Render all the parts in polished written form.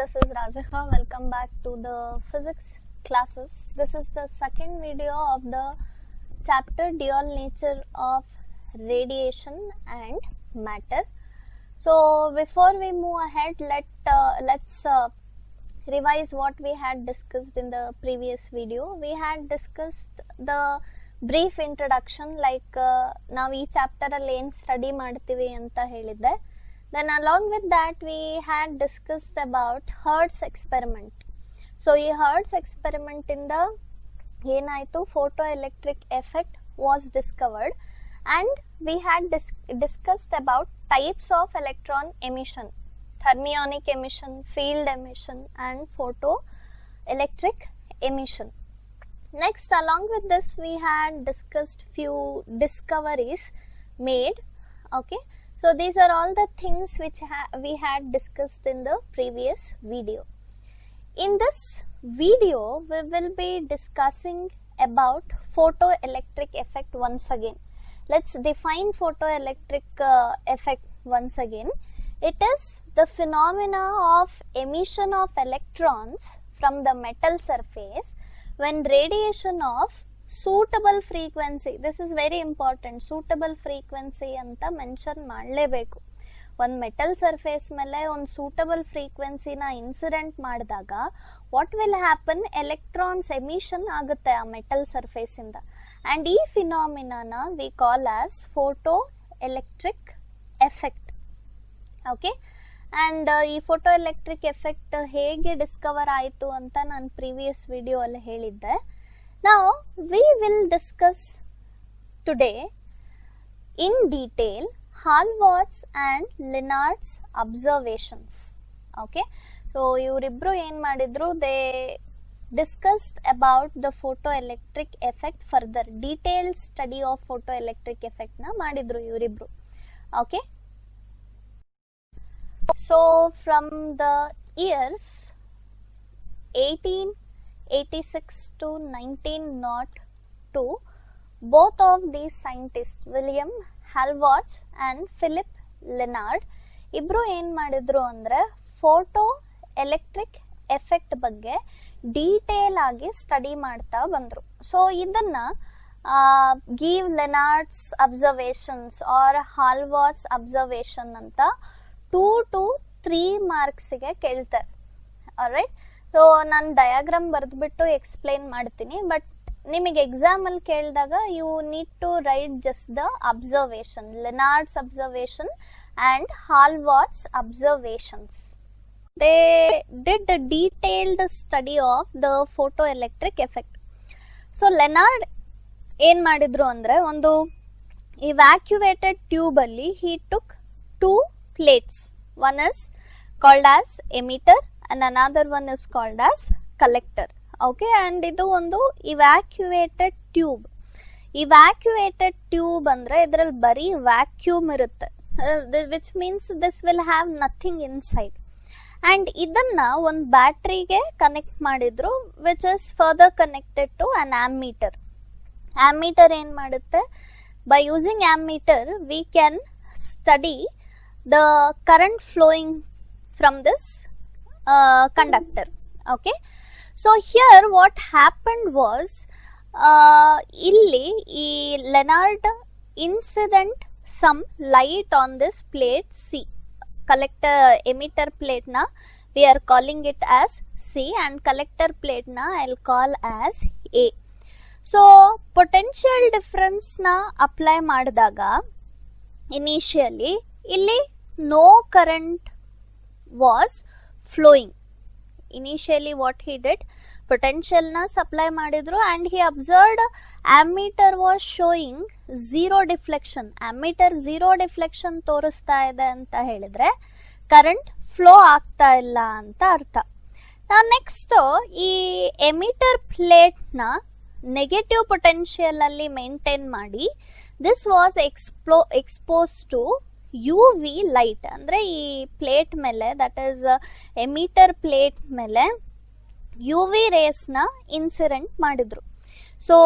this is Razika. Welcome back to the physics classes. This is the second video of the chapter Dual Nature of Radiation and Matter. So before we move ahead, let's revise what we had discussed in the previous video. We had discussed the brief introduction, like now ee chapter alli ಏನು study ಮಾಡ್ತೀವಿ ಅಂತ ಹೇಳಿದ್ದೆ. Then along with that we had discussed about Hertz experiment. So ಈ Hertz experiment ಇಂದ ಏನಾಯಿತು, photoelectric effect was discovered and we had discussed about types of electron emission, thermionic emission, field emission and photoelectric emission. Next, along with this we had discussed few discoveries made. Okay, so these are all the things which we had discussed in the previous video. In this video we will be discussing about photoelectric effect once again. Let's define photoelectric effect once again. It is the phenomena of emission of electrons from the metal surface when radiation of suitable frequency, this is very important, suitable frequency anta mention ಮಾಡಲೇಬೇಕು. ಒಂದು metal surface ಮೇಲೆ ಒಂದು suitable ಫ್ರೀಕ್ವೆನ್ಸಿನ incident ಮಾಡಿದಾಗ what will happen, electrons emission ಆಗುತ್ತೆ ಆ metal surface ಇಂದ. And ಈ ಫಿನಾಮಿನಾನ we call as photo electric effect. Okay, and ಈ ಫೋಟೋ ಎಲೆಕ್ಟ್ರಿಕ್ ಎಫೆಕ್ಟ್ ಹೇಗೆ ಡಿಸ್ಕವರ್ ಆಯಿತು ಅಂತ ನಾನು ಪ್ರೀವಿಯಸ್ ವಿಡಿಯೋ ಅಲ್ಲಿ ಹೇಳಿದ್ದೆ. Now we will discuss today in detail Halward's and Lenard's observations. Okay, so ಇವರಿಬ್ರು ಏನು ಮಾಡಿದ್ರು, they discussed about the photoelectric effect further, detailed study of photoelectric effect ನ ಮಾಡಿದ್ರು ಇವರಿಬ್ರು. Okay, so from the years 1886 to 1902, both of these scientists, William Halward and Philip Lenard, ಇಬ್ರು ಏನು ಮಾಡಿದ್ರು ಅಂದರೆ ಫೋಟೋ ಎಲೆಕ್ಟ್ರಿಕ್ ಎಫೆಕ್ಟ್ ಬಗ್ಗೆ ಡೀಟೇಲ್ ಆಗಿ study ಮಾಡ್ತಾ ಬಂದರು. ಸೊ ಇದನ್ನು give Lenard's observations or Hallwachs' observation ಅಂತ 2 to 3 ಮಾರ್ಕ್ಸಿಗೆ ಕೇಳ್ತಾರೆ. ಆಲ್ರೈಟ್, ಸೊ ನಾನು ಡಯಾಗ್ರಾಮ್ ಬರೆದ್ಬಿಟ್ಟು ಎಕ್ಸ್ಪ್ಲೈನ್ ಮಾಡ್ತೀನಿ, ಬಟ್ ನಿಮಗೆ ಎಕ್ಸಾಮಲ್ಲಿ ಕೇಳಿದಾಗ you need to write just the observation, Lenard's observation and Hallwachs' observations. They did the detailed study of the photo electric effect. So Lenard ಏನು ಮಾಡಿದ್ರು ಅಂದರೆ, ಒಂದು ಇವ್ಯಾಕ್ಯುವೇಟೆಡ್ ಟ್ಯೂಬಲ್ಲಿ he took 2 plates. One is called as emitter and another one is called as collector. Okay, and ಇದು ಒಂದು evacuated tube. Evacuated tube ಅಂದ್ರೆ ಇದರಲ್ಲಿ ಬರೀ ವ್ಯಾಕ್ಯೂಮ್ ಇರುತ್ತೆ, which means this will have nothing inside. and ಇದನ್ನ ಒಂದು ಬ್ಯಾಟ್ರಿಗೆ connect ಮಾಡಿದ್ರು, which is further connected to an ammeter. ammeter ಏನು ಮಾಡುತ್ತೆ, by using ammeter we can study the current flowing from this conductor. Okay, so here what happened was, illi ee Lenard incident some light on this plate C, collector emitter plate na we are calling it as C and collector plate na I'll call as A. So potential difference na apply ಮಾಡಿದಾಗ initially illi no current was flowing. Initially what he did, potential na supply ಮಾಡಿದ್ರು and he observed ammeter was showing zero deflection. ammeter zero deflection ತೋರಿಸ್ತಾ ಇದೆ ಅಂತ ಹೇಳಿದ್ರೆ current flow ಆಗ್ತಾ ಇಲ್ಲ ಅಂತ ಅರ್ಥ. ನೆಕ್ಸ್ಟ್ ಈ ಎಮಿಟರ್ ಪ್ಲೇಟ್ ನ ನೆಗೆಟಿವ್ ಪೊಟೆನ್ಷಿಯಲ್ ಅಲ್ಲಿ ಮೇಂಟೈನ್ ಮಾಡಿ this was expose to UV light. ಅಂದರೆ ಈ ಪ್ಲೇಟ್ ಮೇಲೆ, ದಟ್ ಈಸ್ ಎಮಿಟರ್ ಪ್ಲೇಟ್ ಮೇಲೆ UV ರೇಸ್ನ ಇನ್ಸಿಡೆಂಟ್ ಮಾಡಿದ್ರು. ಸೊ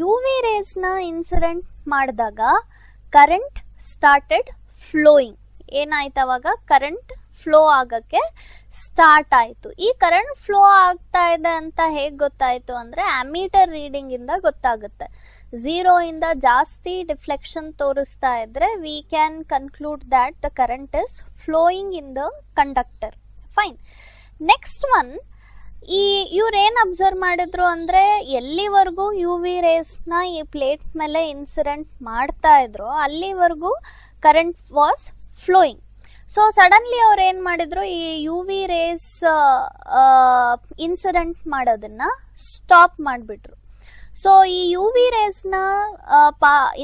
UV ರೇಸ್ನ ಇನ್ಸಿಡೆಂಟ್ ಮಾಡಿದಾಗ ಕರೆಂಟ್ ಸ್ಟಾರ್ಟೆಡ್ ಫ್ಲೋಯಿಂಗ್. ಏನಾಯ್ತು ಅವಾಗ, ಕರೆಂಟ್ ಫ್ಲೋ ಆಗಕ್ಕೆ ಸ್ಟಾರ್ಟ್ ಆಯ್ತು. ಈ ಕರೆಂಟ್ ಫ್ಲೋ ಆಗ್ತಾ ಇದೆ ಅಂತ ಹೇಗ್ ಗೊತ್ತಾಯ್ತು ಅಂದ್ರೆ ಅಮ್ಮೀಟರ್ ರೀಡಿಂಗ್ ಇಂದ ಗೊತ್ತಾಗುತ್ತೆ. 0 ಇಂದ ಜಾಸ್ತಿ ಡಿಫ್ಲೆಕ್ಷನ್ ತೋರಿಸ್ತಾ ಇದ್ರೆ we can conclude that the current is flowing in the conductor. Fine. Next one, ಇವ್ರು ಏನ್ ಅಬ್ಸರ್ವ್ ಮಾಡಿದ್ರು ಅಂದ್ರೆ ಎಲ್ಲಿವರೆಗೂ ಯು ವಿ ರೇಸ್ ನ ಈ ಪ್ಲೇಟ್ ಮೇಲೆ ಇನ್ಸಿಡೆಂಟ್ ಮಾಡ್ತಾ ಇದ್ರು ಅಲ್ಲಿವರೆಗೂ current was flowing. So suddenly ಅವ್ರು ಏನ್ ಮಾಡಿದ್ರು, ಈ ಯು ವಿ ರೇಸ್ ಇನ್ಸಿಡೆಂಟ್ ಮಾಡೋದನ್ನ ಸ್ಟಾಪ್ ಮಾಡಿಬಿಟ್ರು. ಸೊ ಈ ಯು ವಿ ರೇಸ್ ನ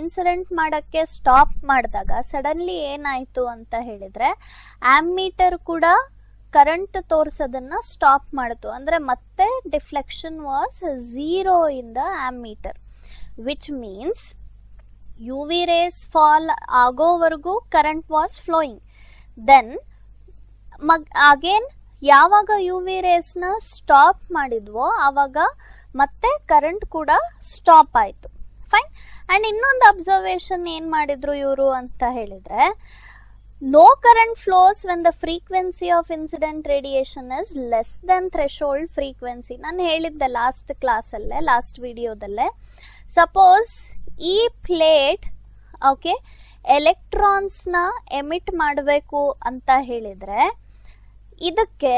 ಇನ್ಸಿಡೆಂಟ್ ಮಾಡಕ್ಕೆ ಸ್ಟಾಪ್ ಮಾಡಿದಾಗ ಸಡನ್ಲಿ ಏನಾಯ್ತು ಅಂತ ಹೇಳಿದ್ರೆ ಆಮ್ಮೀಟರ್ ಕೂಡ ಕರೆಂಟ್ ತೋರಿಸೋದನ್ನ ಸ್ಟಾಪ್ ಮಾಡಿತು. ಅಂದ್ರೆ ಮತ್ತೆ deflection was 0 in the ammeter, which means U V rays fall ಆಗೋವರೆಗೂ current was flowing. Then again ಯಾವಾಗ ಯು ವಿ ರೇಸ್ ನ ಸ್ಟಾಪ್ ಮಾಡಿದ್ವೋ ಆವಾಗ ಮತ್ತೆ ಕರೆಂಟ್ ಕೂಡ ಸ್ಟಾಪ್ ಆಯ್ತು. ಫೈನ್. ಅಂಡ್ ಇನ್ನೊಂದು ಅಬ್ಸರ್ವೇಷನ್ ಏನ್ ಮಾಡಿದ್ರು ಇವರು ಅಂತ ಹೇಳಿದ್ರೆ, no current flows when the frequency of incident radiation is less than threshold frequency. ನಾನು ಹೇಳಿದ್ದೆ ಲಾಸ್ಟ್ ಕ್ಲಾಸಲ್ಲೇ, ಲಾಸ್ಟ್ ವಿಡಿಯೋದಲ್ಲೇ. ಸಪೋಸ್ ಈ ಪ್ಲೇಟ್ ಓಕೆ ಎಲೆಕ್ಟ್ರಾನ್ಸ್ನ ಎಮಿಟ್ ಮಾಡಬೇಕು ಅಂತ ಹೇಳಿದ್ರೆ ಇದಕ್ಕೆ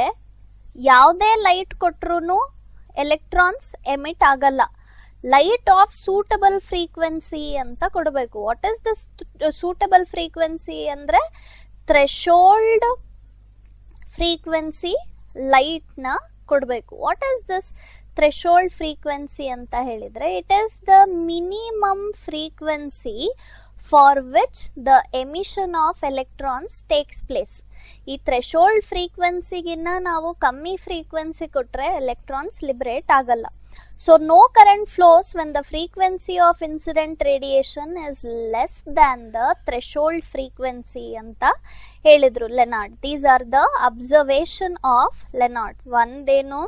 ಯಾವುದೇ ಲೈಟ್ ಕೊಟ್ರು ಎಲೆಕ್ಟ್ರಾನ್ಸ್ ಎಮಿಟ್ ಆಗಲ್ಲ. ಲೈಟ್ ಆಫ್ ಸೂಟಬಲ್ ಫ್ರೀಕ್ವೆನ್ಸಿ ಅಂತ ಕೊಡಬೇಕು. What is the suitable frequency ಅಂದ್ರೆ ಥ್ರೆಶೋಲ್ಡ್ ಫ್ರೀಕ್ವೆನ್ಸಿ ಲೈಟ್ ನ ಕೊಡಬೇಕು. What is this threshold frequency ಅಂತ ಹೇಳಿದ್ರೆ it is the minimum frequency for which the emission of electrons takes place. ಈ threshold ಫ್ರೀಕ್ವೆನ್ಸಿಗಿನ್ನ ನಾವು ಕಮ್ಮಿ ಫ್ರೀಕ್ವೆನ್ಸಿ ಕೊಟ್ರೆ ಎಲೆಕ್ಟ್ರಾನ್ಸ್ ಲಿಬರೇಟ್ ಆಗಲ್ಲ. So no current flows when the frequency of incident radiation is less than the threshold frequency ಅಂತ ಹೇಳಿದ್ರು ಲೆನಾರ್ಡ್. These are the observation of Leonard. ಒಂದೇನು,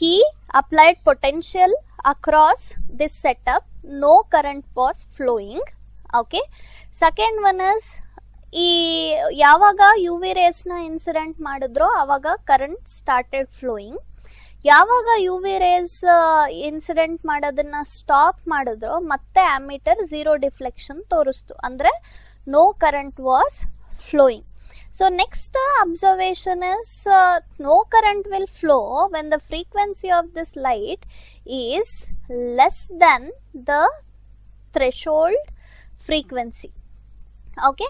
he applied potential across this setup, no current was flowing. Okay. Second one is, ಈ ಯಾವಾಗ U V rays ನ incident ಮಾಡಿದ್ರೋ ಅವಾಗ current started flowing. ಯಾವಾಗ U V rays incident ಮಾಡೋದನ್ನ stop ಮಾಡಿದ್ರು ಮತ್ತೆ ಆಮ್ಮೀಟರ್ 0 ಡಿಫ್ಲೆಕ್ಷನ್ ತೋರಿಸ್ತು, ಅಂದ್ರೆ no current was flowing. So next observation is no current will flow when the frequency of this light is less than the threshold frequency. Okay.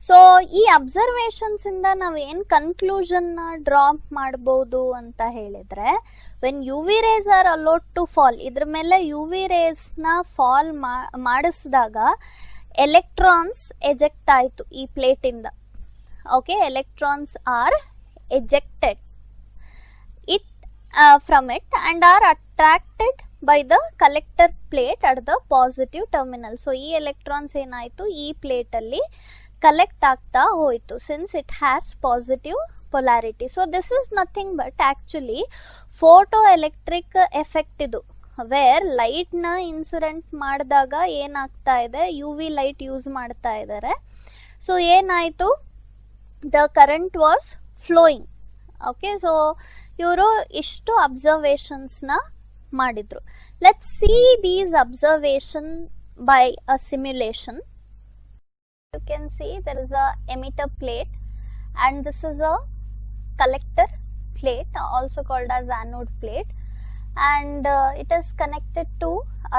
So ಈ observations ಇಂದ ನಾವ್ ಏನ್ conclusion draw ಮಾಡಬಹುದು ಅಂತ ಹೇಳಿದ್ರೆ, when U V rays are allowed to fall, ಇದ್ರ ಮೇಲೆ U V rays ನ ಫಾಲ್ ಮಾಡಿಸಿದಾಗ ಎಲೆಕ್ಟ್ರಾನ್ಸ್ ಎಜೆಕ್ಟ್ ಆಯ್ತು ಈ ಪ್ಲೇಟ್ ಇಂದ. Okay, electrons are ejected it from it and are attracted by the collector plate at the positive terminal. So ಈ electrons ಏನಾಯ್ತು ಈ ಪ್ಲೇಟ್ ಅಲ್ಲಿ ಕಲೆಕ್ಟ್ ಆಗ್ತಾ ಹೋಯ್ತು, since it has positive polarity. So this is nothing but actually photo electric effect ಇದು, wear light ನ incident ಮಾಡಿದಾಗ ಏನಾಗ್ತಾ ಇದೆ, ಯು ವಿ ಲೈಟ್ ಯೂಸ್ ಮಾಡ್ತಾ ಇದ್ದಾರೆ. ಸೊ ಏನಾಯ್ತು, the current was flowing. Okay, so ಇವರು ಇಷ್ಟು ಅಬ್ಸರ್ವೇಷನ್ಸ್ ನ ಮಾಡಿದ್ರು. Let's see these observation by a simulation. You can see there is a emitter plate and this is a collector plate, also called as anode plate, and it is connected to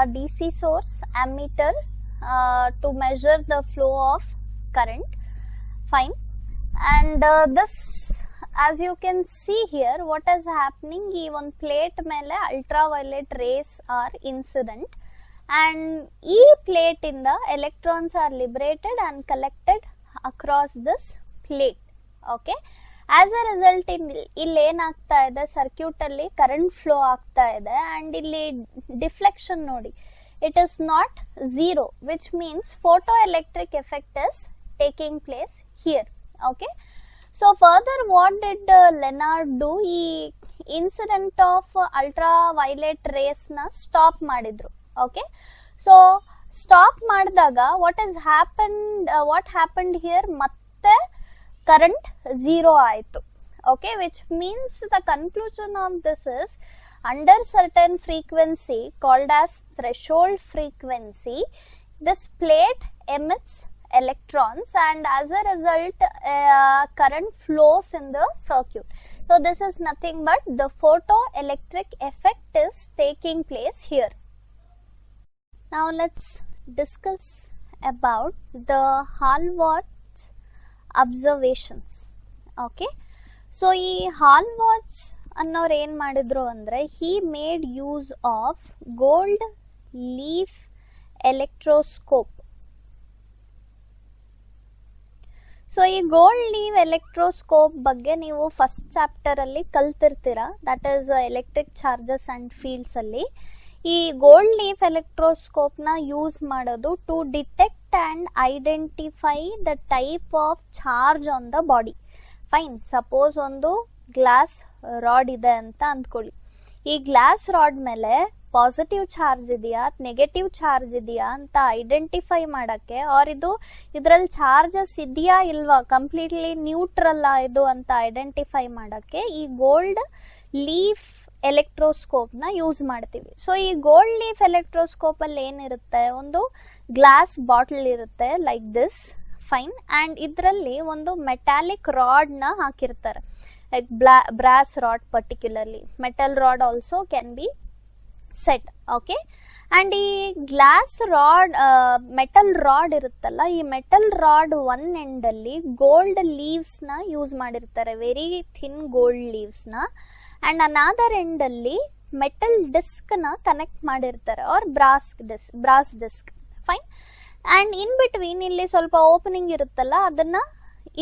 a DC source ammeter to measure the flow of current. Fine. And this, as you can see here, what is happening, ಈ ಒಂದು plate ಮೇಲೆ ultraviolet rays are incident and ಈ plate ಇಂದ electrons are liberated and collected across this plate. Okay, as a result ಇಲ್ಲಿ ಏನಾಗ್ತಾ ಇದೆ, circuit ಅಲ್ಲಿ current flow ಆಗ್ತಾ ಇದೆ ಅಂಡ್ ಇಲ್ಲಿ ಡಿಫ್ಲೆಕ್ಷನ್ ನೋಡಿ, it is not 0, which means photo electric effect is taking place here. Okay, so further what did Leonard do, ಈ incident of ultraviolet race ನ ಸ್ಟಾಪ್ ಮಾಡಿದ್ರು. ಓಕೆ, ಸೊ ಸ್ಟಾಪ್ ಮಾಡಿದಾಗ what happened here, ಮತ್ತೆ current 0 ಆಯಿತು. Okay, which means the conclusion of this is under certain frequency called as threshold frequency, this plate emits electrons and as a result current flows in the circuit. So this is nothing but the photoelectric effect is taking place here. Now let's discuss about the Hallward observations. Okay, so ಈ ಹಾಲ್ವಾಚ್ ಅನ್ನೋರು ಏನು ಮಾಡಿದ್ರು ಅಂದರೆ he made use of gold leaf electroscope. So ಈ gold leaf electroscope ಬಗ್ಗೆ ನೀವು first ಚಾಪ್ಟರಲ್ಲಿ ಕಲ್ತಿರ್ತೀರ, that is electric charges and fields ಅಲ್ಲಿ. ಈ ಗೋಲ್ಡ್ ಲೀಫ್ ಎಲೆಕ್ಟ್ರೋಸ್ಕೋಪ್ನ ಯೂಸ್ ಮಾಡೋದು to detect and identify the type of charge on the body. Fine, suppose ಒಂದು ಗ್ಲಾಸ್ ರಾಡ್ ಇದೆ ಅಂತ ಅಂದ್ಕೊಳ್ಳಿ. ಈ ಗ್ಲಾಸ್ ರಾಡ್ ಮೇಲೆ ಪಾಸಿಟಿವ್ ಚಾರ್ಜ್ ಇದೆಯಾ ನೆಗೆಟಿವ್ ಚಾರ್ಜ್ ಇದೆಯಾ ಅಂತ ಐಡೆಂಟಿಫೈ ಮಾಡೋಕ್ಕೆ, ಆರ್ ಇದು ಇದರಲ್ಲಿ ಚಾರ್ಜಸ್ ಇದೆಯಾ ಇಲ್ವಾ, ಕಂಪ್ಲೀಟ್ಲಿ ನ್ಯೂಟ್ರಲ್ಲ ಇದು ಅಂತ ಐಡೆಂಟಿಫೈ ಮಾಡೋಕ್ಕೆ ಈ ಗೋಲ್ಡ್ ಲೀಫ್ ಎಲೆಕ್ಟ್ರೋಸ್ಕೋಪ್ನ ಯೂಸ್ ಮಾಡ್ತೀವಿ. ಸೊ ಈ ಗೋಲ್ಡ್ ಲೀಫ್ ಎಲೆಕ್ಟ್ರೋಸ್ಕೋಪಲ್ಲಿ ಏನಿರುತ್ತೆ, ಒಂದು ಗ್ಲಾಸ್ ಬಾಟಲ್ ಇರುತ್ತೆ ಲೈಕ್ ದಿಸ್. ಫೈನ್, ಆ್ಯಂಡ್ ಇದರಲ್ಲಿ ಒಂದು ಮೆಟಾಲಿಕ್ ರಾಡ್ನ ಹಾಕಿರ್ತಾರೆ, like brass rod particularly. Metal rod also can be set. Okay, and ಈ ಗ್ಲಾಸ್ ರಾಡ್ ಮೆಟಲ್ ರಾಡ್ ಇರುತ್ತಲ್ಲ, ಈ ಮೆಟಲ್ ರಾಡ್ ಒನ್ ಎಂಡಲ್ಲಿ ಗೋಲ್ಡ್ ಲೀವ್ಸ್ನ ಯೂಸ್ ಮಾಡಿರ್ತಾರೆ, ವೆರಿ ಥಿನ್ ಗೋಲ್ಡ್ ಲೀವ್ಸ್ನ. ಆ್ಯಂಡ್ ಅನಾದರ್ ಎಂಡಲ್ಲಿ ಮೆಟಲ್ ಡಿಸ್ಕ್ನ ಕನೆಕ್ಟ್ ಮಾಡಿರ್ತಾರೆ, or brass disc. Fine, and in between ಇಲ್ಲಿ ಸ್ವಲ್ಪ ಓಪನಿಂಗ್ ಇರುತ್ತಲ್ಲ, ಅದನ್ನು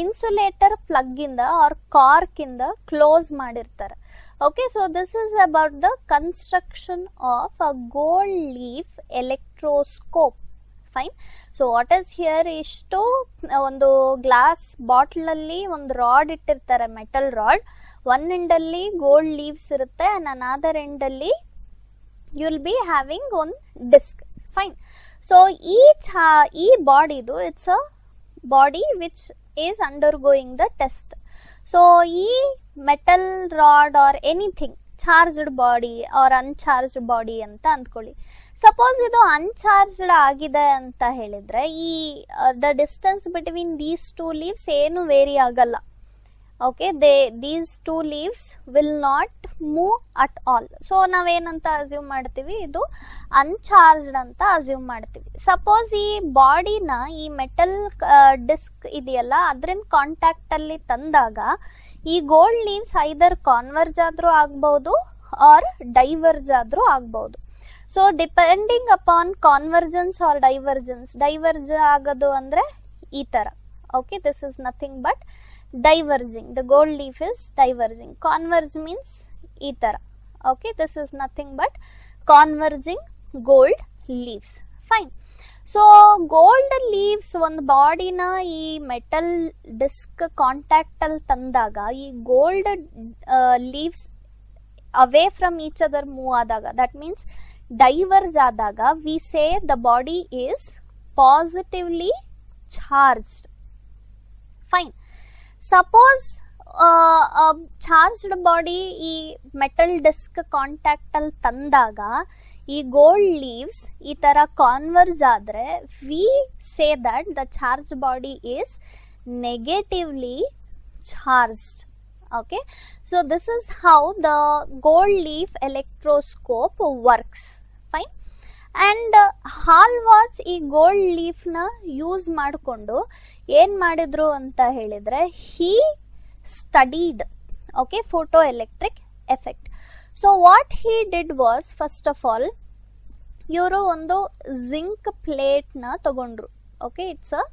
ಇನ್ಸುಲೇಟರ್ ಪ್ಲಗ್ ಇಂದ ಆರ್ ಕಾರ್ಕ್ ಇಂದ ಕ್ಲೋಸ್ ಮಾಡಿರ್ತಾರೆ. Okay, so this is about the construction of a gold leaf electroscope. Fine, so what is here ಇಷ್ಟು ಒಂದು ಗ್ಲಾಸ್ ಬಾಟಲ್ ಅಲ್ಲಿ ಒಂದು ರಾಡ್ ಇಟ್ಟಿರ್ತಾರೆ, ಮೆಟಲ್ ರಾಡ್. ಒನ್ ಎಂಡ್ ಅಲ್ಲಿ ಗೋಲ್ಡ್ ಲೀವ್ಸ್ ಇರುತ್ತೆ ಅಂಡ್ ಅನಾದರ್ ಎಂಡ್ ಅಲ್ಲಿ you will be having one disc. Fine, so ಈ ಬಾಡಿದು it's a body which is undergoing the test. So ಈ metal rod or anything charged body or uncharged body ಅಂತ ಅಂದ್ಕೊಳ್ಳಿ. Suppose ಇದು uncharged ಆಗಿದೆ ಅಂತ ಹೇಳಿದ್ರೆ ಈ the distance between these two leaves ಏನು ವೇರಿ ಆಗಲ್ಲ. Okay, these two leaves will not move at all. So ನಾವೇನಂತ ಅಸ್ಯೂಮ್ ಮಾಡ್ತೀವಿ, ಇದು ಅನ್ಚಾರ್ಜ್ಡ್ ಅಂತ ಅಸ್ಯೂಮ್ ಮಾಡ್ತೀವಿ. ಸಪೋಸ್ ಈ ಬಾಡಿನ ಈ ಮೆಟಲ್ ಡಿಸ್ಕ್ ಇದೆಯಲ್ಲ ಅದರಿಂದ ಕಾಂಟ್ಯಾಕ್ಟ್ ಅಲ್ಲಿ ತಂದಾಗ ಈ ಗೋಲ್ಡ್ ಲೀವ್ಸ್ ಐದರ್ ಕಾನ್ವರ್ಜ್ ಆದ್ರೂ ಆಗ್ಬಹುದು ಆರ್ ಡೈವರ್ಜ್ ಆದ್ರೂ ಆಗ್ಬಹುದು. So depending upon convergence or diverge ಆಗೋದು ಅಂದ್ರೆ ಈ ತರ. Okay, this is nothing but diverging. The gold leaf is diverging. Converge means ee tara. Okay, this is nothing but converging gold leaves. Fine, so gold leaves ಒಂದು ಬಾಡಿನ ಈ metal disc contact ಅಲ್ಲಿ ತಂದಾಗ ಈ gold leaves away from each other move ಆದಾಗ, that means diverge ಆದಾಗ, we say the body is positively charged. Fine, suppose charged body ಈ metal disc contact ಅಲ್ಲಿ ತಂದಾಗ ಈ ಗೋಲ್ಡ್ ಲೀವ್ಸ್ ಈ ತರ ಕಾನ್ವರ್ಜ್ ಆದ್ರೆ we say that the charge body is negatively charged. Okay, so this is how the gold leaf electroscope works. Fine, and Hallwachs ಈ gold ಲೀಫ್ನ use ಮಾಡಿಕೊಂಡು ಏನು ಮಾಡಿದ್ರು ಅಂತ ಹೇಳಿದರೆ, he studied okay photo electric effect. So what he did was, first of all ಇವರು ಒಂದು zinc ಪ್ಲೇಟ್ನ ತಗೊಂಡ್ರು. Okay, it's a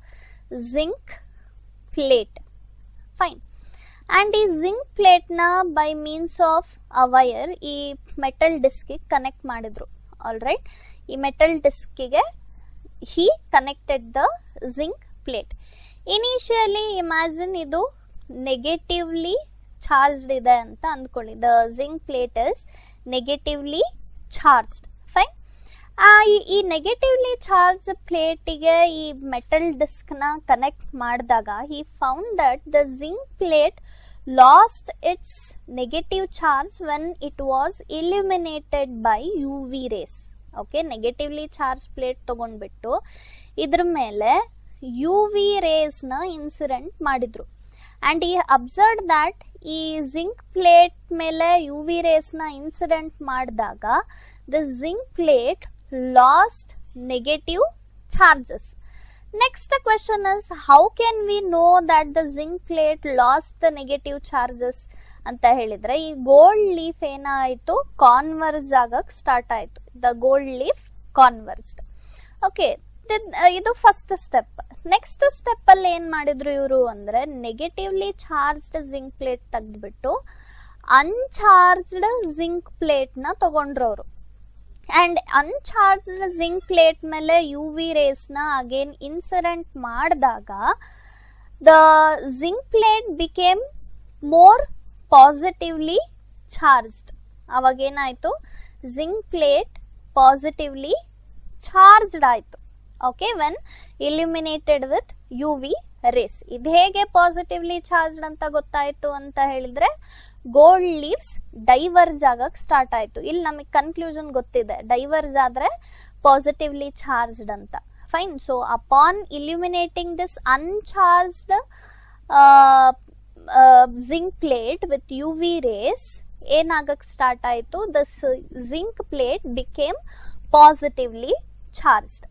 zinc plate. Fine, and ಈ ಜಿಂಕ್ ಪ್ಲೇಟ್ನ by means of a wire ಈ ಮೆಟಲ್ ಡಿಸ್ಕಿಗೆ ಕನೆಕ್ಟ್ ಮಾಡಿದ್ರು. ಆಲ್ ರೈಟ್, ಈ ಮೆಟಲ್ ಡಿಸ್ಕಿಗೆ he connected the zinc plate. Initially imagine ಇದು ನೆಗೆಟಿವ್ಲಿ ಚಾರ್ಜ್ಡ್ ಇದೆ ಅಂತ ಅಂದ್ಕೊಳ್ಳಿ. The zinc plate is negatively charged. Fine, ಈ ನೆಗೆಟಿವ್ಲಿ ಚಾರ್ಜ್ ಪ್ಲೇಟಿಗೆ ಈ ಮೆಟಲ್ ಡಿಸ್ಕ್ ನ ಕನೆಕ್ಟ್ ಮಾಡಿದಾಗ he found that the zinc plate lost its negative charge when it was illuminated by UV rays. Okay, negatively charge plate ತಗೊಂಡ್ಬಿಟ್ಟು ಇದ್ರ ಮೇಲೆ UV rays ನ incident ಮಾಡಿದ್ರು. ಅಂಡ್ ಈ ಅಬ್ಸರ್ವ್ ದಟ್ ಈ ಜಿಂಕ್ ಪ್ಲೇಟ್ ಮೇಲೆ UV ರೇಸ್ ನ incident ಮಾಡಿದಾಗ the zinc plate lost negative charges. Next question is, how can we know that the zinc plate lost the negative charges ಅಂತ ಹೇಳಿದ್ರೆ ಈ ಗೋಲ್ಡ್ ಲೀಫ್ ಏನಾಯ್ತು, ಕಾನ್ವರ್ಜ್ ಆಗಕ್ ಸ್ಟಾರ್ಟ್ ಆಯ್ತು. The gold leaf converged. Okay, ಇದು first step. Next step ಅಲ್ಲಿ ಏನ್ ಮಾಡಿದ್ರು ಇವರು ಅಂದ್ರೆ ನೆಗೆಟಿವ್ಲಿ ಚಾರ್ಜ್ಡ್ ಜಿಂಕ್ ಪ್ಲೇಟ್ ತೆಗೆದ್ಬಿಟ್ಟು ಅನ್ಚಾರ್ಜ್ಡ್ ಜಿಂಕ್ ಪ್ಲೇಟ್ ನ ತಗೊಂಡ್ರು ಅವರು. ಅಂಡ್ ಅನ್ಚಾರ್ಜ್ಡ್ ಜಿಂಕ್ ಪ್ಲೇಟ್ ಮೇಲೆ UV ರೇಸ್ ನ ಅಗೇನ್ ಇನ್ಸಿಡೆಂಟ್ ಮಾಡಿದಾಗ the zinc plate became more positively charged. ಅವಾಗ ಏನಾಯ್ತು, ಜಿಂಕ್ ಪ್ಲೇಟ್ ಪಾಸಿಟಿವ್ಲಿ ಚಾರ್ಜ್ಡ್ ಆಯ್ತು. Okay, when illuminated with UV rays. ಇದು ಹೇಗೆ ಪಾಸಿಟಿವ್ಲಿ ಚಾರ್ಜ್ಡ್ ಅಂತ ಗೊತ್ತಾಯ್ತು ಅಂತ ಹೇಳಿದ್ರೆ ಗೋಲ್ಡ್ ಲೀವ್ಸ್ ಡೈವರ್ಜ್ ಆಗಕ್ ಸ್ಟಾರ್ಟ್ ಆಯ್ತು. ಇಲ್ಲಿ ನಮಗೆ ಕನ್ಕ್ಲೂಷನ್ ಗೊತ್ತಿದೆ, ಡೈವರ್ಜ್ ಆದ್ರೆ ಪಾಸಿಟಿವ್ಲಿ ಚಾರ್ಜ್ಡ್ ಅಂತ. Fine. So upon illuminating this uncharged zinc plate with UV rays ಏನಾಗಕ್ ಸ್ಟಾರ್ಟ್ ಆಯ್ತು, this zinc plate became positively charged.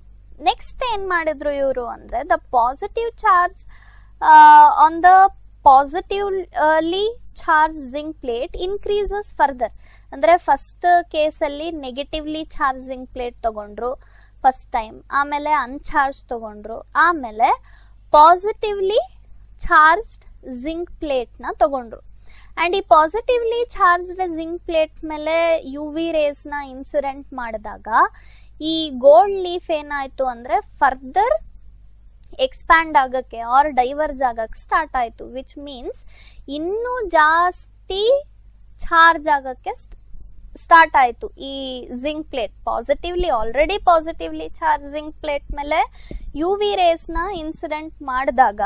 Next ಏನ್ ಮಾಡಿದ್ರು ಇವರು ಅಂದ್ರೆ the positive charge on the positively charge zinc plate increases further. ಅಂದ್ರೆ first case ಅಲ್ಲಿ negatively charge zinc plate ತಗೊಂಡ್ರು first time, ಆಮೇಲೆ ಅನ್ಚಾರ್ಜ್ ತಗೊಂಡ್ರು, ಆಮೇಲೆ ಪಾಸಿಟಿವ್ಲಿ ಚಾರ್ಜ್ಡ್ ಜಿಂಕ್ ಪ್ಲೇಟ್ ನ ತಗೊಂಡ್ರು. ಅಂಡ್ ಈ ಪಾಸಿಟಿವ್ಲಿ ಚಾರ್ಜ್ಡ್ ಜಿಂಕ್ ಪ್ಲೇಟ್ ಮೇಲೆ UV ರೇಸ್ ನ ಇನ್ಸಿಡೆಂಟ್ ಮಾಡಿದಾಗ ಈ ಗೋಲ್ಡ್ ಲೀಫ್ ಏನಾಯ್ತು ಅಂದ್ರೆ ಫರ್ದರ್ ಎಕ್ಸ್ಪ್ಯಾಂಡ್ ಆಗಕ್ಕೆ ಆರ್ ಡೈವರ್ಜ್ ಆಗಕ್ಕೆ ಸ್ಟಾರ್ಟ್ ಆಯ್ತು. ವಿಚ್ ಮೀನ್ಸ್ ಇನ್ನೂ ಜಾಸ್ತಿ ಚಾರ್ಜ್ ಆಗಕ್ಕೆ ಸ್ಟಾರ್ಟ್ ಆಯ್ತು ಈ zinc plate. Positively already positively charge zinc plate ಮೇಲೆ UV ರೇಸ್ ನ ಇನ್ಸಿಡೆಂಟ್ ಮಾಡಿದಾಗ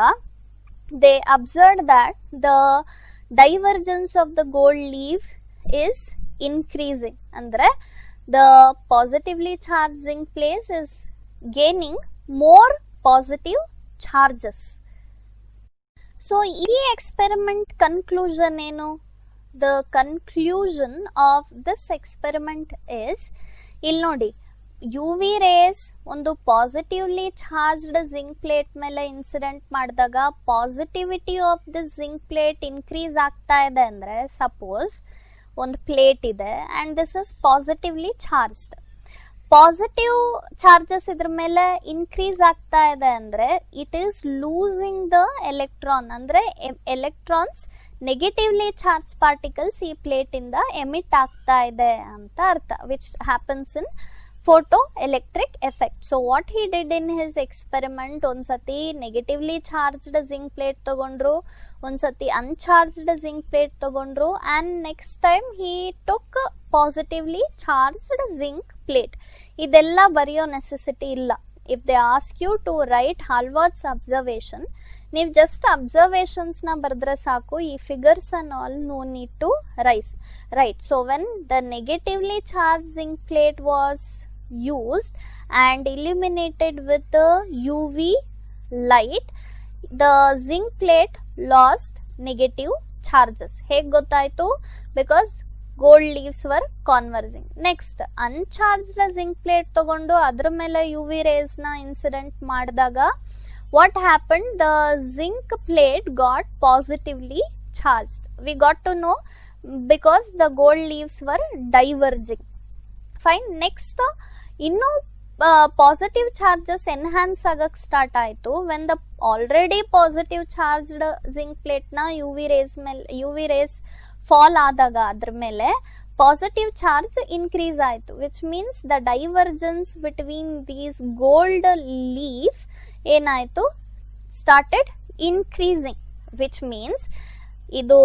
they observe that the divergence of the gold leaf is increasing. ಅಂದ್ರೆ the positively charged zinc plate is gaining more positive charges. So ಈ experiment conclusion ಏನು? The conclusion of this experiment is, ಇಲ್ಲಿ ನೋಡಿ, UV race ಒಂದು positively charged zinc plate ಮೇಲೆ incident ಮಾಡಿದಾಗ positivity of the zinc plate increase ಆಗ್ತಾ ಇದೆ ಅಂದ್ರೆ, ಸಪೋಸ್ ಒಂದು ಪ್ಲೇಟ್ ಇದೆ and this is positively charged. Positive charges ಇದ್ರ ಮೇಲೆ ಇನ್ಕ್ರೀಸ್ ಆಗ್ತಾ ಇದೆ ಅಂದ್ರೆ it is losing the electron. ಅಂದ್ರೆ ಎಲೆಕ್ಟ್ರಾನ್ಸ್ ನೆಗೆಟಿವ್ಲಿ ಚಾರ್ಜ್ ಪಾರ್ಟಿಕಲ್ಸ್ ಈ ಪ್ಲೇಟ್ ಇಂದ ಎಮಿಟ್ ಆಗ್ತಾ ಇದೆ ಅಂತ ಅರ್ಥ. Which happens in photo electric effect. So what he did in his experiment, ಒಂದ್ಸತಿ ನೆಗೆಟಿವ್ಲಿ ಚಾರ್ಜ್ಡ್ ಜಿಂಕ್ ಪ್ಲೇಟ್ ತಗೊಂಡ್ರು, ಒಂದ್ಸತಿ ಅನ್ಚಾರ್ಜ್ಡ್ ಜಿಂಕ್ ಪ್ಲೇಟ್ ತಗೊಂಡ್ರು, and next time he took positively charged zinc plate. ಇದೆಲ್ಲ ಬರೆಯೋ ನೆಸೆಸಿಟಿ ಇಲ್ಲ. If they ask you to write Hallwachs' observation, ನೀವು just observations ನ ಬರೆದ್ರೆ ಸಾಕು. ಈ figures and all no need to write. So when the negatively charge zinc plate was used and illuminated with the UV light, the zinc plate lost negative charges. ಹೇಗೆ ಗೊತ್ತಾಯ್ತು? Because gold leaves were converging. Next, uncharged zinc plate ತಗೊಂಡು ಅದ್ರ ಮೇಲೆ UV rays ನ incident ಮಾಡಿದಾಗ what happened? The zinc plate got positively charged. We got to know because the gold leaves were diverging. Fine. Next, ಇನ್ನು positive charges enhance ಆಗಕ್ start ಆಯ್ತು when the already positive charged zinc plate ನ UV race fall ಆದಾಗ ಅದ್ರ ಮೇಲೆ positive charge increase ಆಯ್ತು. Which means the divergence between these gold leaf ಏನಾಯ್ತು, started increasing. Which means ಇದು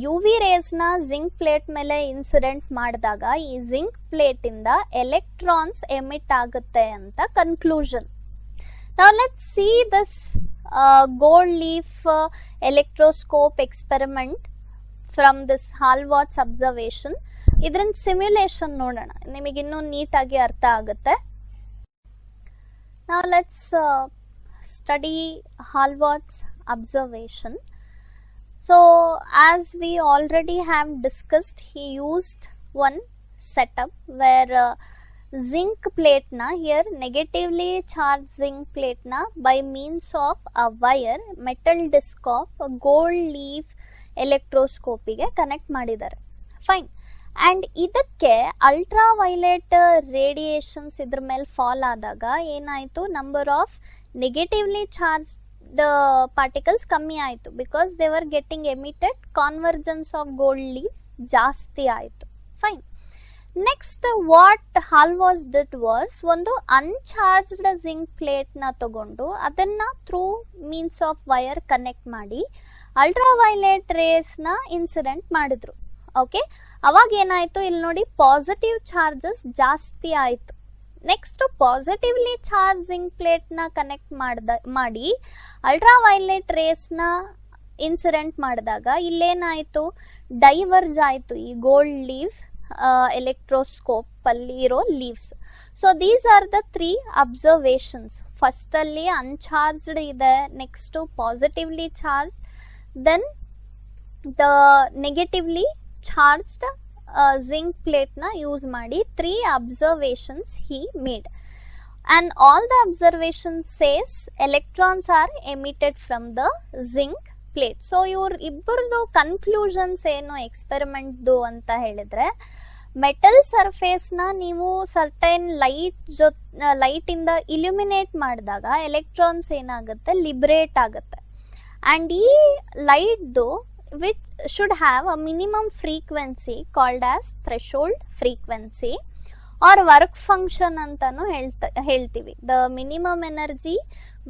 ಯು ವಿ ರೇಸ್ನ ಜಿಂಕ್ ಪ್ಲೇಟ್ ಮೇಲೆ ಇನ್ಸಿಡೆಂಟ್ ಮಾಡಿದಾಗ ಈ ಜಿಂಕ್ ಪ್ಲೇಟ್ ಇಂದ ಎಲೆಕ್ಟ್ರಾನ್ಸ್ ಎಮಿಟ್ ಆಗುತ್ತೆ ಅಂತ conclusion. Now let's see this gold leaf electroscope experiment from this Hallwards observation. ಇದರಿಂದ simulation ನೋಡೋಣ, ನಿಮಗಿನ್ನೂ ನೀಟಾಗಿ ಅರ್ಥ ಆಗುತ್ತೆ. Now let's study Hallwards observation. So as we already have discussed, he used one setup where zinc plate na, here negatively charged zinc plate na, by means of a wire metal disc of a gold leaf electroscopy ಗೆ connect ಮಾಡಿದ್ದಾರೆ. Fine. And ಇದಕ್ಕೆ ultraviolet radiations ಇದ್ರ ಮೇಲೆ fall ಆದಾಗ ಏನಾಯಿತು, number of negatively charge particles ಕಮ್ಮಿ ಆಯಿತು, because they were getting emitted, convergence of gold leaves ಜಾಸ್ತಿ ಆಯಿತು. Fine. Next what Hallwachs did was, ಒಂದು ಅನ್ಚಾರ್ಜ್ಡ್ ಜಿಂಕ್ ಪ್ಲೇಟ್ನ ತಗೊಂಡು ಅದನ್ನ through means of wire connect ಮಾಡಿ ಅಲ್ಟ್ರಾವೈಲೆಟ್ ರೇಸ್ನ ಇನ್ಸಿಡೆಂಟ್ ಮಾಡಿದ್ರು. ಓಕೆ, ಅವಾಗ ಏನಾಯಿತು, ಇಲ್ಲಿ ನೋಡಿ ಪಾಸಿಟಿವ್ ಚಾರ್ಜಸ್ ಜಾಸ್ತಿ ಆಯಿತು. Next positively charge zinc ಪ್ಲೇಟ್ನ connect ಮಾಡಿ ಅಲ್ಟ್ರಾವೈಲೆಟ್ ರೇಸ್ನ ಇನ್ಸಿಡೆಂಟ್ ಮಾಡಿದಾಗ ಇಲ್ಲೇನಾಯಿತು, ಡೈವರ್ಜ್ ಆಯಿತು ಈ ಗೋಲ್ಡ್ ಲೀವ್ ಎಲೆಕ್ಟ್ರೋಸ್ಕೋಪ್ ಅಲ್ಲಿ ಇರೋ leaves. So these are the 3 observations. First ಅಲ್ಲಿ ಅನ್ಚಾರ್ಜ್ಡ್ ಇದೆ, next positively charge, then the negatively charged zinc plate na use ಮಾಡಿ 3 observations he made, and all the observations says electrons are emitted from the zinc plate. So ಇವ್ರ ಇಬ್ಬರದು conclusions ಏನು ಎಕ್ಸ್ಪೆರಿಮೆಂಟ್ದು ಅಂತ ಹೇಳಿದ್ರೆ, metal ಸರ್ಫೇಸ್ನ ನೀವು certain light ಇಂದ illuminate ಮಾಡಿದಾಗ electrons ಏನಾಗುತ್ತೆ, ಲಿಬರೇಟ್ ಆಗುತ್ತೆ. ಆ್ಯಂಡ್ ಈ ಲೈಟ್ದು which should have a minimum frequency called as threshold frequency or work function ಅಂತನೂ ಹೇಳ್ತೀವಿ. The minimum energy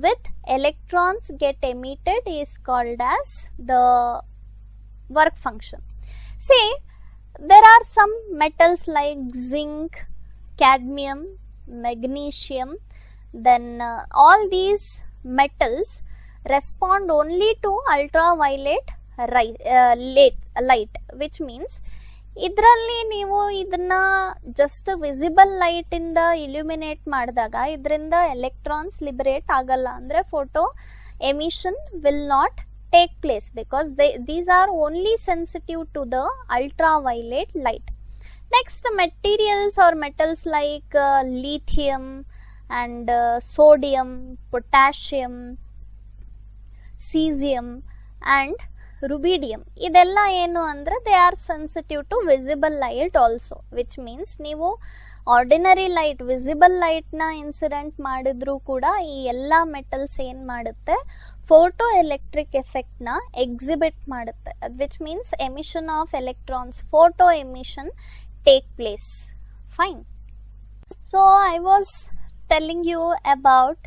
with electrons get emitted is called as the work function. See, there are some metals like zinc, cadmium, magnesium, then all these metals respond only to ultraviolet light, which means ಇದರಲ್ಲಿ ನೀವು ಇದನ್ನ just visible light ಇಂದ illuminate ಮಾಡಿದಾಗ ಇದರಿಂದ electrons liberate ಆಗಲ್ಲ, ಅಂದ್ರೆ photo emission will not take place, because these are only sensitive to the ultraviolet light. Next materials are metals like lithium and sodium, potassium, caesium and rubidium, ಇದೆಲ್ಲ ಏನು ಅಂದರೆ they are sensitive to visible light also, which means ನೀವು ordinary light, visible ಲೈಟ್ನ incident ಮಾಡಿದ್ರೂ ಕೂಡ ಈ ಎಲ್ಲ metals ಏನು ಮಾಡುತ್ತೆ, ಫೋಟೋ ಎಲೆಕ್ಟ್ರಿಕ್ ಎಫೆಕ್ಟ್ನ ಎಕ್ಸಿಬಿಟ್ ಮಾಡುತ್ತೆ, which means emission of electrons, photo emission take place. Fine. So I was telling you about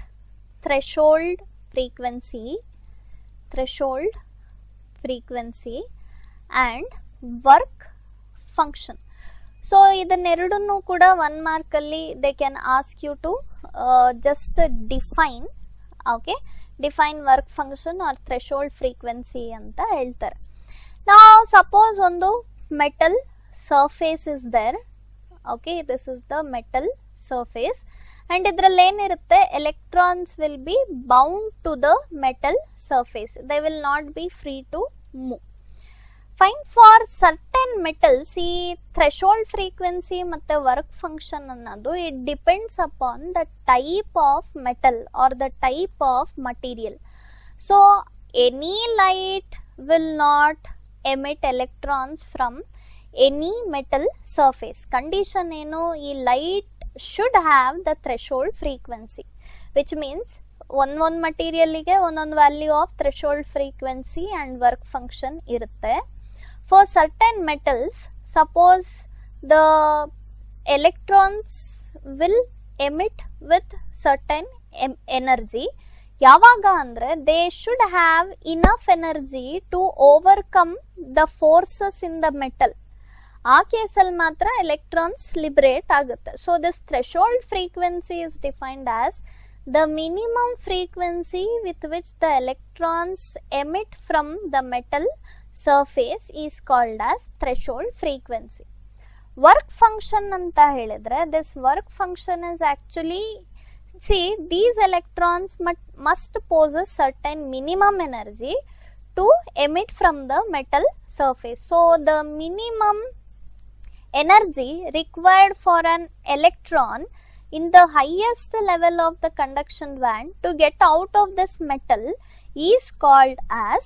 threshold frequency and work function. So ಇದನ್ನೆರಡನ್ನೂ ಕೂಡ 1 ಮಾರ್ಕಲ್ಲಿ they can ask you to just define, okay, define work function or threshold frequency ಅಂತ ಹೇಳ್ತಾರೆ. ನಾವು suppose ಒಂದು metal surface is there, okay, this is the metal surface, and ಇದರಲ್ಲಿ ಏನಿರುತ್ತೆ, electrons will be bound to the metal surface, they will not be free to move. Fine. For certain metals ಈ threshold frequency ಮತ್ತು work function ಅನ್ನೋದು it depends upon the type of metal or the type of material. So any light will not emit electrons from any metal surface. Condition ಏನು, ಈ light should have the threshold frequency, which means one materialಗೆ ಒಂದೊಂದು value of threshold frequency and work function ಇರುತ್ತೆ. For certain metals, suppose the electrons will emit with certain energy, ಯಾವಾಗ ಅಂದ್ರೆ they should have enough energy to overcome the forces in the metal. ಆ ಕೇಸಲ್ಲಿ ಮಾತ್ರ electrons liberate ಆಗುತ್ತೆ. So this threshold frequency is defined as the minimum frequency with which the electrons emit from the metal surface is called as threshold frequency. Work function anta helidre, this work function is actually, see, these electrons must possess certain minimum energy to emit from the metal surface. So the minimum energy required for an electron in the highest level of the conduction band to get out of this metal is called as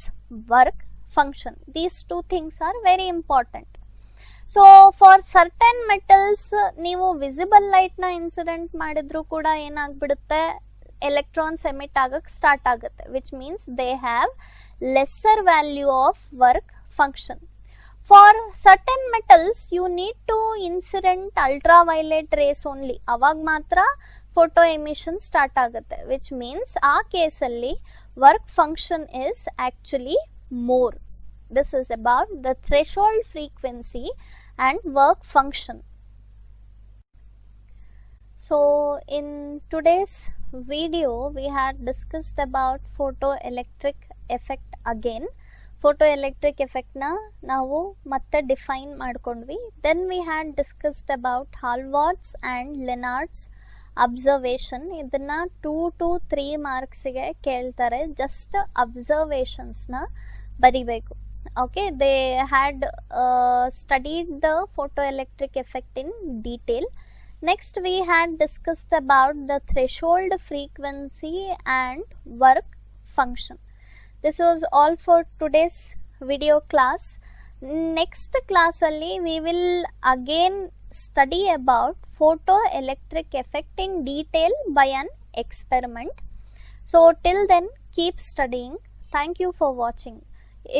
work function. These two things are very important. So for certain metals ನೀವು visible light ನ incident ಮಾಡಿದ್ರು ಕೂಡ ಏನಾಗ್ಬಿಡುತ್ತೆ, electrons emit ಆಗಕ್ಕೆ start ಆಗುತ್ತೆ, which means they have lesser value of work function. For certain metals you need to incident ultraviolet rays only, ಅವಾಗ ಮಾತ್ರ photo emission start ಆಗುತ್ತೆ, which means ಆ ಕೇಸಲ್ಲಿ work function is actually more. This is about the threshold frequency and work function. So in today's video we had discussed about photoelectric effect again. Photoelectric effect na ನಾವು ಮತ್ತೆ define ಮಾಡ್ಕೊಂಡ್ವಿ. Then we had discussed about Hallwards and Lenard's observation. ಇದನ್ನ 2 to 3 ಮಾರ್ಕ್ಸ್ಗೆ ಕೇಳ್ತಾರೆ. Just ಅಬ್ಸರ್ವೇಷನ್ಸ್ನ ಬರಿಬೇಕು. Okay, they had studied the photoelectric effect in detail. Next we had discussed about the threshold frequency and work function. This was all for today's video class. Next class alli we will again study about photoelectric effect in detail by an experiment. So till then keep studying. Thank you for watching.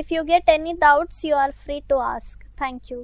If you get any doubts you are free to ask. Thank you.